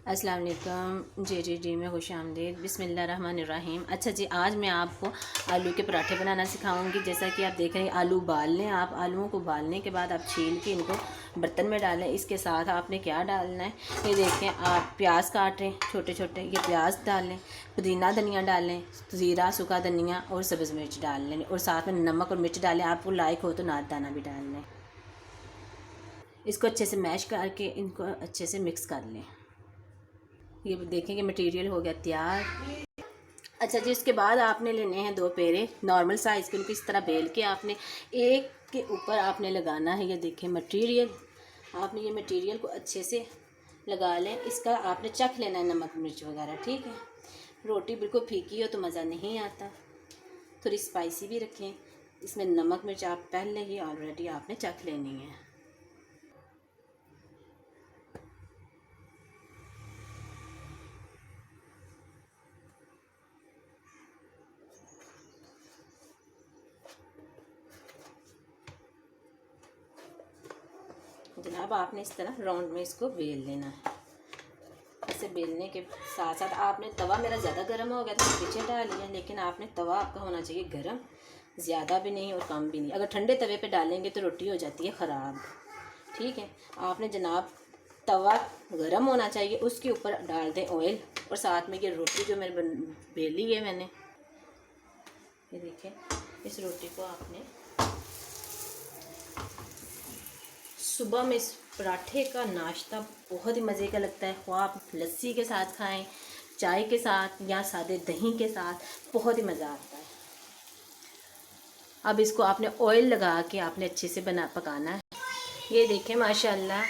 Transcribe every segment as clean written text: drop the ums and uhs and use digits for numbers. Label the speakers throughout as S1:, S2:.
S1: अस्सलाम वालेकुम। जी में खुश आमदीद। बिस्मिल्लाहिर्रहमानिर्रहीम। अच्छा जी, आज मैं आपको आलू के पराठे बनाना सिखाऊंगी। जैसा कि आप देख रहे हैं, आलू उबाल लें। आप आलूओं को उबालने के बाद आप छील के इनको बर्तन में डालें। इसके साथ आपने क्या डालना है, ये देखें, आप प्याज काट रहे हैं छोटे छोटे, ये प्याज डालें, पुदीना धनिया डालें, ज़ीरा, सूखा धनिया और सब्ज़ मिर्च डाल लें, और साथ में नमक और मिर्च डालें। आपको लाइक हो तो नार दाना भी डाल लें। इसको अच्छे से मैश करके इनको अच्छे से मिक्स कर लें। ये देखें कि मटेरियल हो गया तैयार। अच्छा जी, इसके बाद आपने लेने हैं 2 पेड़े नॉर्मल साइज़ के। उनको इस तरह बेल के आपने एक के ऊपर आपने लगाना है। ये देखें मटेरियल, आपने ये मटेरियल को अच्छे से लगा लें। इसका आपने चख लेना है नमक मिर्च वगैरह, ठीक है। रोटी बिल्कुल फीकी हो तो मज़ा नहीं आता, थोड़ी स्पाइसी भी रखें। इसमें नमक मिर्च आप पहले ही ऑलरेडी आपने चख लेनी है। जनाब, आपने इस तरह राउंड में इसको बेल लेना है। ऐसे बेलने के साथ साथ आपने तवा, मेरा ज़्यादा गर्म हो गया तो पीछे डाल लिया, लेकिन आपने तवा आपका होना चाहिए गर्म, ज़्यादा भी नहीं और कम भी नहीं। अगर ठंडे तवे पे डालेंगे तो रोटी हो जाती है ख़राब, ठीक है। आपने जनाब तवा गर्म होना चाहिए, उसके ऊपर डाल दें ऑयल, और साथ में ये रोटी जो मेरे बेली है मैंने, ये देखें, इस रोटी को आपने सुबह में, इस पराठे का नाश्ता बहुत ही मज़े का लगता है। ख्वाह आप लस्सी के साथ खाएं, चाय के साथ या सादे दही के साथ, बहुत ही मज़ा आता है। अब इसको आपने ऑयल लगा के आपने अच्छे से पकाना है। ये देखें माशाल्लाह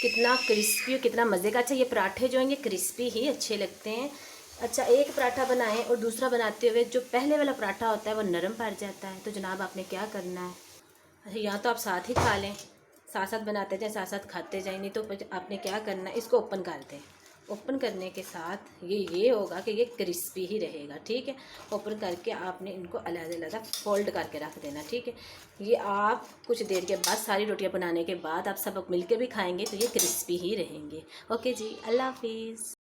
S1: कितना क्रिस्पी और कितना मज़े का। अच्छा, ये पराठे जो हैं ये क्रिस्पी ही अच्छे लगते हैं। अच्छा, एक पराठा बनाएं और दूसरा बनाते हुए जो पहले वाला पराठा होता है वो नरम पड़ जाता है। तो जनाब आपने क्या करना है, अच्छा, या तो आप साथ ही खा लें, साथ साथ बनाते जाएं, साथ साथ खाते जाएं, नहीं तो आपने क्या करना है, इसको ओपन कर दें। ओपन करने के साथ ये होगा कि ये क्रिस्पी ही रहेगा, ठीक है। ओपन करके आपने इनको अलग-अलग फोल्ड करके रख देना, ठीक है। ये आप कुछ देर के बाद, सारी रोटियां बनाने के बाद आप सब मिलके भी खाएंगे तो ये क्रिस्पी ही रहेंगे। ओके जी, अल्लाह हाफिज़।